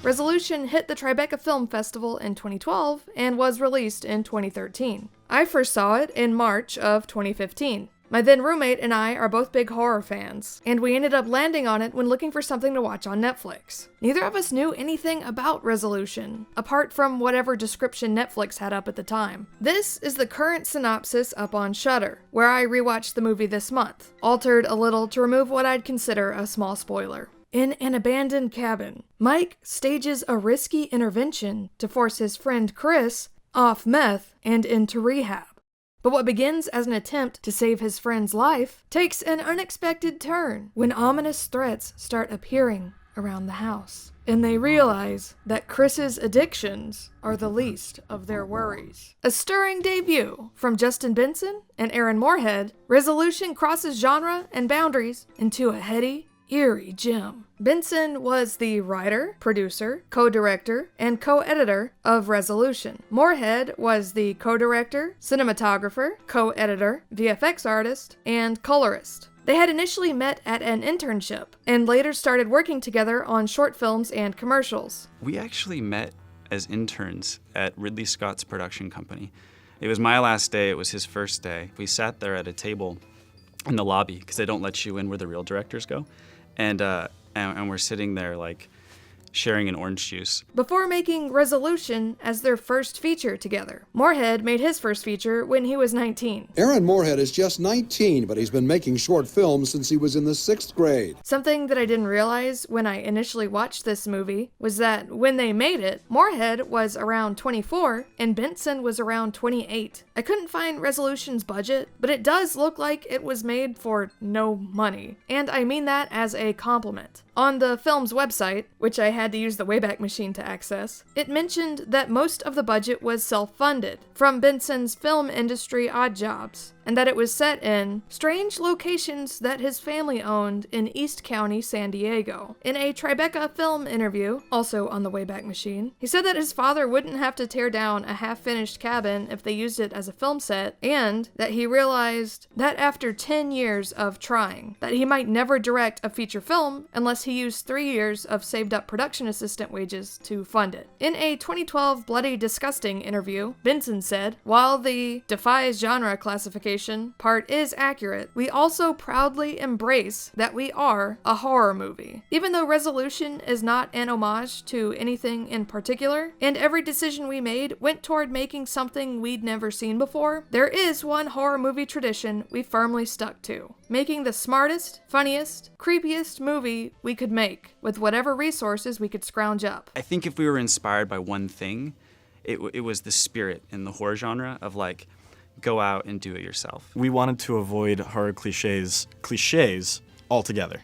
Resolution hit the Tribeca Film Festival in 2012 and was released in 2013. I first saw it in March of 2015. My then roommate and I are both big horror fans, and we ended up landing on it when looking for something to watch on Netflix. Neither of us knew anything about Resolution, apart from whatever description Netflix had up at the time. This is the current synopsis up on Shudder, where I rewatched the movie this month, altered a little to remove what I'd consider a small spoiler. In an abandoned cabin, Mike stages a risky intervention to force his friend Chris off meth and into rehab. But what begins as an attempt to save his friend's life takes an unexpected turn when ominous threats start appearing around the house. And they realize that Chris's addictions are the least of their worries. A stirring debut from Justin Benson and Aaron Moorhead, Resolution crosses genre and boundaries into a heady, eerie gem. Benson was the writer, producer, co-director, and co-editor of Resolution. Moorhead was the co-director, cinematographer, co-editor, VFX artist, and colorist. They had initially met at an internship, and later started working together on short films and commercials. We actually met as interns at Ridley Scott's production company. It was my last day, it was his first day. We sat there at a table in the lobby, because they don't let you in where the real directors go. And we're sitting there like sharing an orange juice. Before making Resolution as their first feature together. Moorhead made his first feature when he was 19. Aaron Moorhead is just 19, but he's been making short films since he was in the 6th grade. Something that I didn't realize when I initially watched this movie was that when they made it, Moorhead was around 24 and Benson was around 28. I couldn't find Resolution's budget, but it does look like it was made for no money. And I mean that as a compliment. On the film's website, which I had to use the Wayback Machine to access, it mentioned that most of the budget was self-funded from Benson's film industry odd jobs, and that it was set in strange locations that his family owned in East County, San Diego. In a Tribeca film interview, also on the Wayback Machine, he said that his father wouldn't have to tear down a half-finished cabin if they used it as a film set, and that he realized that after 10 years of trying, that he might never direct a feature film unless he used 3 years of saved-up production assistant wages to fund it. In a 2012 Bloody Disgusting interview, Benson said, "While the defies genre classification part is accurate, we also proudly embrace that we are a horror movie. Even though Resolution is not an homage to anything in particular, and every decision we made went toward making something we'd never seen before, there is one horror movie tradition we firmly stuck to. Making the smartest, funniest, creepiest movie we could make, with whatever resources we could scrounge up." I think if we were inspired by one thing, it was the spirit in the horror genre of like, go out and do it yourself. We wanted to avoid horror cliches altogether.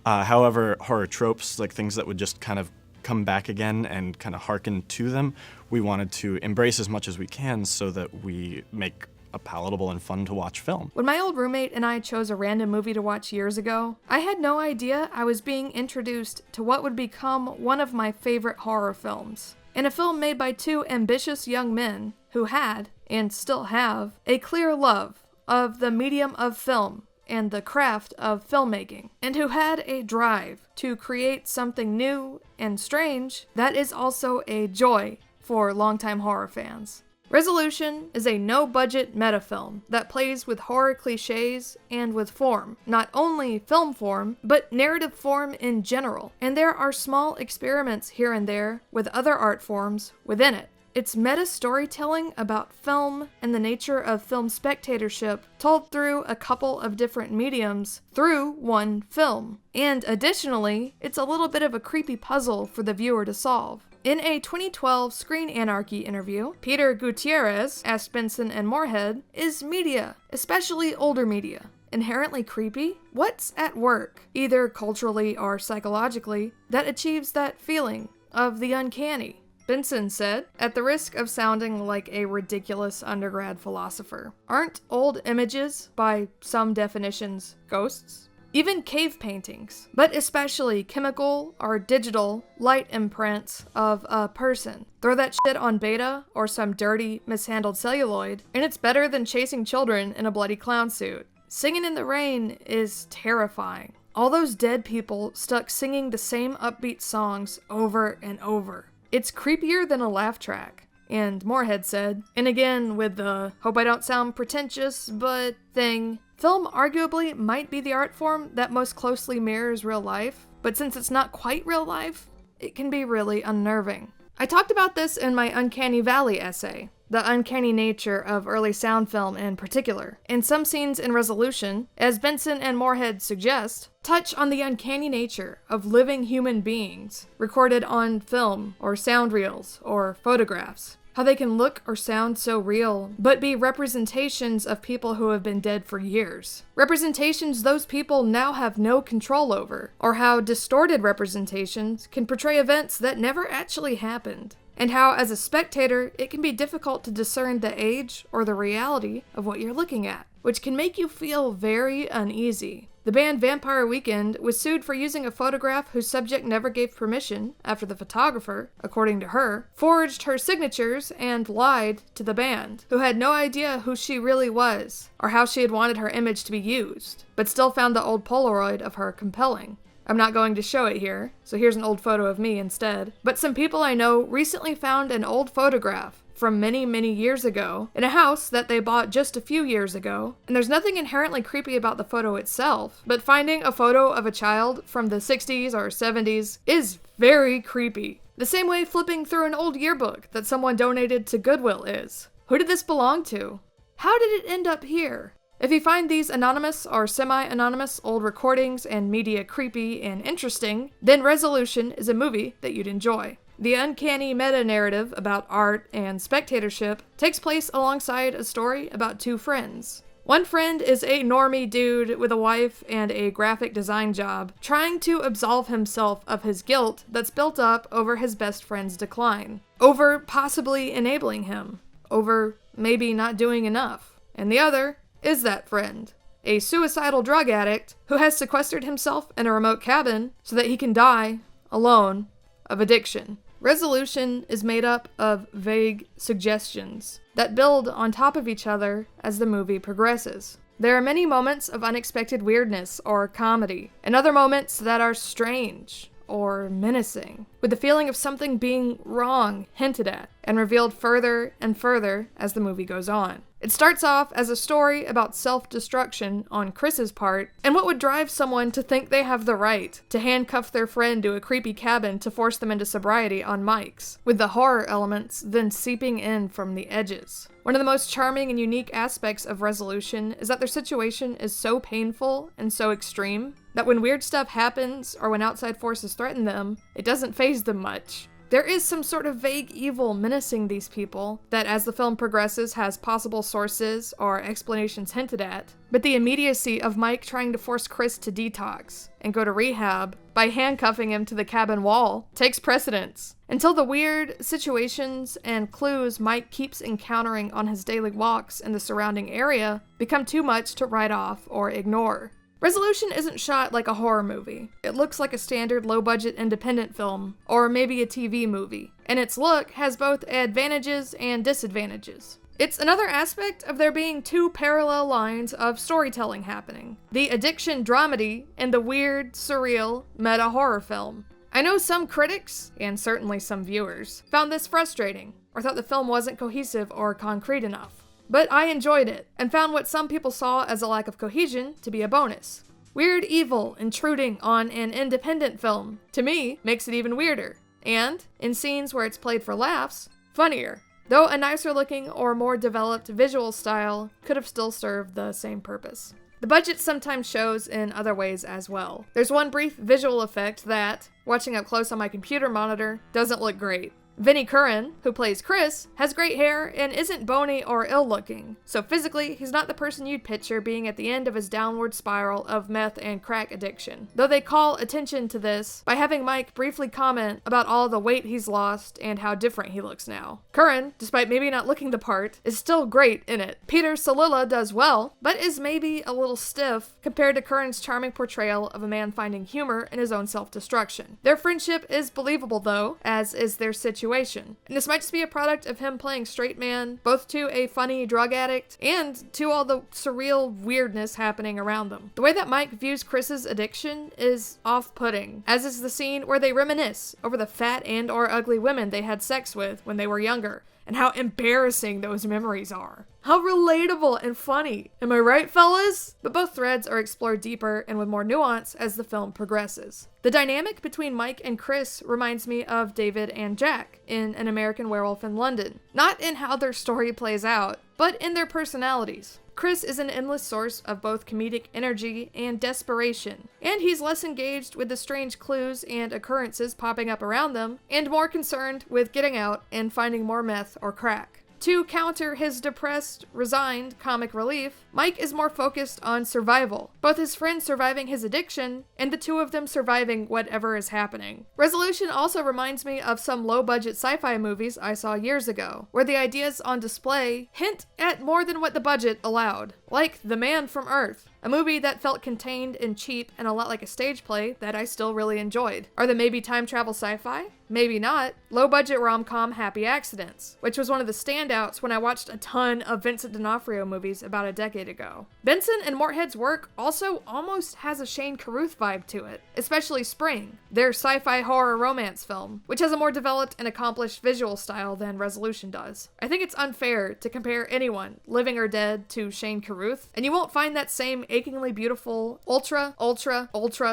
However, horror tropes, like things that would just kind of come back again and kind of hearken to them, we wanted to embrace as much as we can so that we make a palatable and fun to watch film. When my old roommate and I chose a random movie to watch years ago, I had no idea I was being introduced to what would become one of my favorite horror films. In a film made by two ambitious young men who had, and still have, a clear love of the medium of film and the craft of filmmaking, and who had a drive to create something new and strange that is also a joy for longtime horror fans. Resolution is a no-budget meta-film that plays with horror cliches and with form. Not only film form, but narrative form in general. And there are small experiments here and there with other art forms within it. It's meta-storytelling about film and the nature of film spectatorship told through a couple of different mediums through one film. And additionally, it's a little bit of a creepy puzzle for the viewer to solve. In a 2012 Screen Anarchy interview, Peter Gutierrez asked Benson and Moorhead, "Is media, especially older media, inherently creepy? What's at work, either culturally or psychologically, that achieves that feeling of the uncanny?" Benson said, at the risk of sounding like a ridiculous undergrad philosopher, "Aren't old images, by some definitions, ghosts? Even cave paintings, but especially chemical or digital light imprints of a person. Throw that shit on beta or some dirty, mishandled celluloid, and it's better than chasing children in a bloody clown suit. Singing in the Rain is terrifying. All those dead people stuck singing the same upbeat songs over and over. It's creepier than a laugh track. And Moorhead said, and again with the hope I don't sound pretentious, but thing, film arguably might be the art form that most closely mirrors real life, but since it's not quite real life, it can be really unnerving. I talked about this in my Uncanny Valley essay, the uncanny nature of early sound film in particular, and some scenes in Resolution, as Benson and Moorhead suggest, touch on the uncanny nature of living human beings recorded on film or sound reels or photographs. How they can look or sound so real, but be representations of people who have been dead for years. Representations those people now have no control over, or how distorted representations can portray events that never actually happened. And how, as a spectator, it can be difficult to discern the age or the reality of what you're looking at, which can make you feel very uneasy. The band Vampire Weekend was sued for using a photograph whose subject never gave permission after the photographer, according to her, forged her signatures and lied to the band, who had no idea who she really was or how she had wanted her image to be used, but still found the old Polaroid of her compelling. I'm not going to show it here, so here's an old photo of me instead. But some people I know recently found an old photograph from many, many years ago in a house that they bought just a few years ago. And there's nothing inherently creepy about the photo itself, but finding a photo of a child from the 60s or 70s is very creepy. The same way flipping through an old yearbook that someone donated to Goodwill is. Who did this belong to? How did it end up here? If you find these anonymous or semi-anonymous old recordings and media creepy and interesting, then Resolution is a movie that you'd enjoy. The uncanny meta-narrative about art and spectatorship takes place alongside a story about two friends. One friend is a normie dude with a wife and a graphic design job, trying to absolve himself of his guilt that's built up over his best friend's decline, over possibly enabling him, over maybe not doing enough. And the other is that friend, a suicidal drug addict who has sequestered himself in a remote cabin so that he can die, alone, of addiction. Resolution is made up of vague suggestions that build on top of each other as the movie progresses. There are many moments of unexpected weirdness or comedy, and other moments that are strange or menacing, with the feeling of something being wrong hinted at and revealed further and further as the movie goes on. It starts off as a story about self-destruction on Chris's part, and what would drive someone to think they have the right to handcuff their friend to a creepy cabin to force them into sobriety on Mike's, with the horror elements then seeping in from the edges. One of the most charming and unique aspects of Resolution is that their situation is so painful and so extreme that when weird stuff happens or when outside forces threaten them, it doesn't faze them much. There is some sort of vague evil menacing these people that, as the film progresses, has possible sources or explanations hinted at, but the immediacy of Mike trying to force Chris to detox and go to rehab by handcuffing him to the cabin wall takes precedence, until the weird situations and clues Mike keeps encountering on his daily walks in the surrounding area become too much to write off or ignore. Resolution isn't shot like a horror movie. It looks like a standard low-budget independent film, or maybe a TV movie, and its look has both advantages and disadvantages. It's another aspect of there being two parallel lines of storytelling happening: the addiction dramedy and the weird, surreal, meta-horror film. I know some critics, and certainly some viewers, found this frustrating, or thought the film wasn't cohesive or concrete enough. But I enjoyed it, and found what some people saw as a lack of cohesion to be a bonus. Weird evil intruding on an independent film, to me, makes it even weirder. And, in scenes where it's played for laughs, funnier. Though a nicer looking or more developed visual style could have still served the same purpose. The budget sometimes shows in other ways as well. There's one brief visual effect that, watching up close on my computer monitor, doesn't look great. Vinnie Curran, who plays Chris, has great hair and isn't bony or ill-looking, so physically, he's not the person you'd picture being at the end of his downward spiral of meth and crack addiction. Though they call attention to this by having Mike briefly comment about all the weight he's lost and how different he looks now. Curran, despite maybe not looking the part, is still great in it. Peter Solila does well, but is maybe a little stiff compared to Curran's charming portrayal of a man finding humor in his own self-destruction. Their friendship is believable though, as is their situation situation. And this might just be a product of him playing straight man, both to a funny drug addict and to all the surreal weirdness happening around them. The way that Mike views Chris's addiction is off-putting, as is the scene where they reminisce over the fat and or ugly women they had sex with when they were younger, and how embarrassing those memories are. How relatable and funny. Am I right, fellas? But both threads are explored deeper and with more nuance as the film progresses. The dynamic between Mike and Chris reminds me of David and Jack in An American Werewolf in London. Not in how their story plays out, but in their personalities. Chris is an endless source of both comedic energy and desperation, and he's less engaged with the strange clues and occurrences popping up around them, and more concerned with getting out and finding more meth or crack. To counter his depressed, resigned comic relief, Mike is more focused on survival, both his friend surviving his addiction and the two of them surviving whatever is happening. Resolution also reminds me of some low-budget sci-fi movies I saw years ago, where the ideas on display hint at more than what the budget allowed, like The Man from Earth, a movie that felt contained and cheap and a lot like a stage play that I still really enjoyed. Are they maybe time travel sci-fi? Maybe not. Low-budget rom-com Happy Accidents, which was one of the standouts when I watched a ton of Vincent D'Onofrio movies about a decade ago. Benson and Moorhead's work also almost has a Shane Carruth vibe to it, especially Spring, their sci-fi horror romance film, which has a more developed and accomplished visual style than Resolution does. I think it's unfair to compare anyone, living or dead, to Shane Carruth, and you won't find that same achingly beautiful, ultra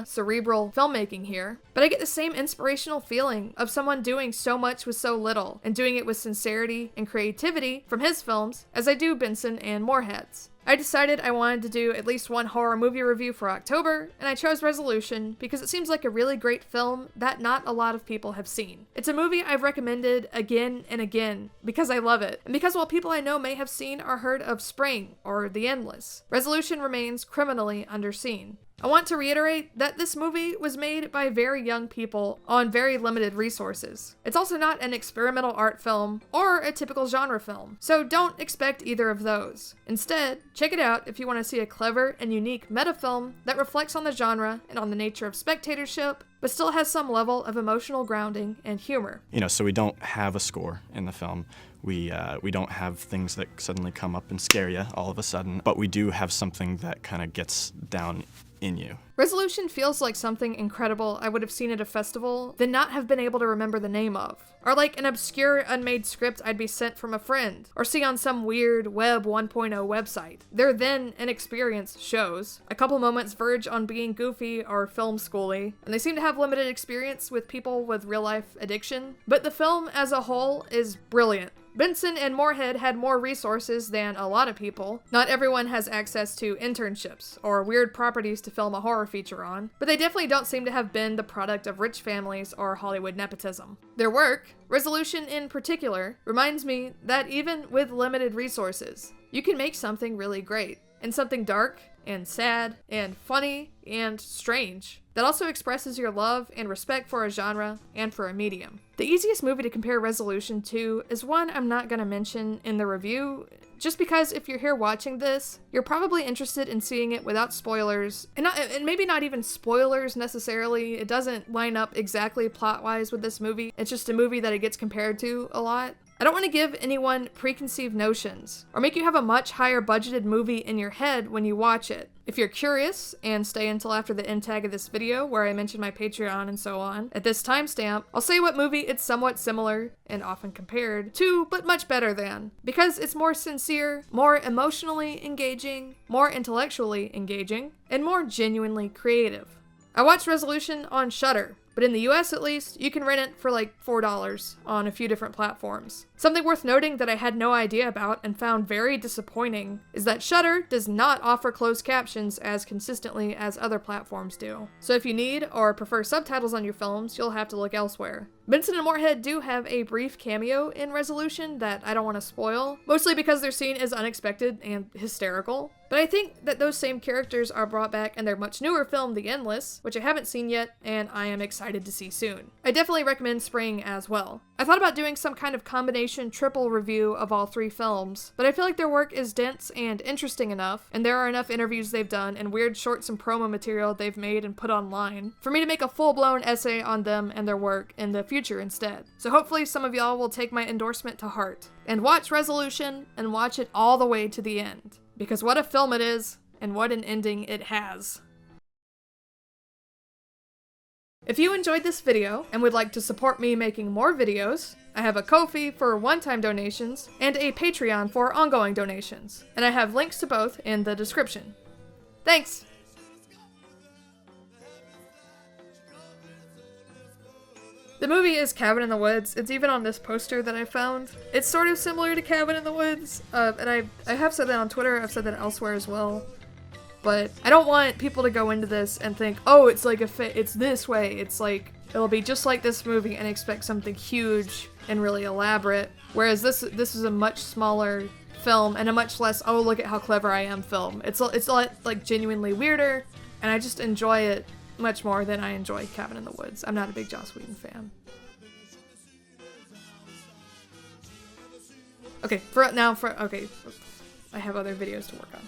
cerebral filmmaking here, but I get the same inspirational feeling of someone doing so much with so little, and doing it with sincerity and creativity from his films as I do Benson and Moorhead's. I decided I wanted to do at least one horror movie review for October, and I chose Resolution because it seems like a really great film that not a lot of people have seen. It's a movie I've recommended again and again because I love it, and because while people I know may have seen or heard of Spring or The Endless, Resolution remains criminally underseen. I want to reiterate that this movie was made by very young people on very limited resources. It's also not an experimental art film or a typical genre film, so don't expect either of those. Instead, check it out if you want to see a clever and unique meta film that reflects on the genre and on the nature of spectatorship, but still has some level of emotional grounding and humor. So we don't have a score in the film. We don't have things that suddenly come up and scare you all of a sudden, but we do have something that kind of gets down in you. Resolution feels like something incredible I would have seen at a festival, then not have been able to remember the name of. Or like an obscure, unmade script I'd be sent from a friend, or see on some weird Web 1.0 website. Their then inexperienced shows. A couple moments verge on being goofy or film schooly, and they seem to have limited experience with people with real-life addiction. But the film as a whole is brilliant. Benson and Moorhead had more resources than a lot of people. Not everyone has access to internships or weird properties to film a horror feature on, but they definitely don't seem to have been the product of rich families or Hollywood nepotism. Their work, Resolution in particular, reminds me that even with limited resources, you can make something really great, and something dark and sad and funny and strange that also expresses your love and respect for a genre and for a medium. The easiest movie to compare Resolution to is one I'm not going to mention in the review, just because if you're here watching this, you're probably interested in seeing it without spoilers, and maybe not even spoilers necessarily. It doesn't line up exactly plot-wise with this movie. It's just a movie that it gets compared to a lot. I don't want to give anyone preconceived notions, or make you have a much higher budgeted movie in your head when you watch it. If you're curious, and stay until after the end tag of this video where I mention my Patreon and so on, at this timestamp, I'll say what movie it's somewhat similar, and often compared, to, but much better than. Because it's more sincere, more emotionally engaging, more intellectually engaging, and more genuinely creative. I watched Resolution on Shudder, but in the US at least, you can rent it for like $4 on a few different platforms. Something worth noting that I had no idea about and found very disappointing is that Shudder does not offer closed captions as consistently as other platforms do. So if you need or prefer subtitles on your films, you'll have to look elsewhere. Benson and Moorhead do have a brief cameo in Resolution that I don't want to spoil, mostly because their scene is unexpected and hysterical. But I think that those same characters are brought back in their much newer film, The Endless, which I haven't seen yet, and I am excited to see soon. I definitely recommend Spring as well. I thought about doing some kind of combination triple review of all three films, but I feel like their work is dense and interesting enough, and there are enough interviews they've done and weird shorts and promo material they've made and put online, for me to make a full-blown essay on them and their work in the future instead. So hopefully some of y'all will take my endorsement to heart and watch Resolution and watch it all the way to the end. Because what a film it is, and what an ending it has. If you enjoyed this video and would like to support me making more videos, I have a Ko-fi for one-time donations and a Patreon for ongoing donations, and I have links to both in the description. Thanks! The movie is Cabin in the Woods. It's even on this poster that I found. It's sort of similar to Cabin in the Woods, and I have said that on Twitter, I've said that elsewhere as well. But I don't want people to go into this and think, oh, it's like it's this way. It's like, it'll be just like this movie and expect something huge and really elaborate. Whereas this is a much smaller film and a much less, oh, look at how clever I am film. It's a lot, like, genuinely weirder, and I just enjoy it much more than I enjoy Cabin in the Woods. I'm not a big Joss Whedon fan. Okay, okay, I have other videos to work on.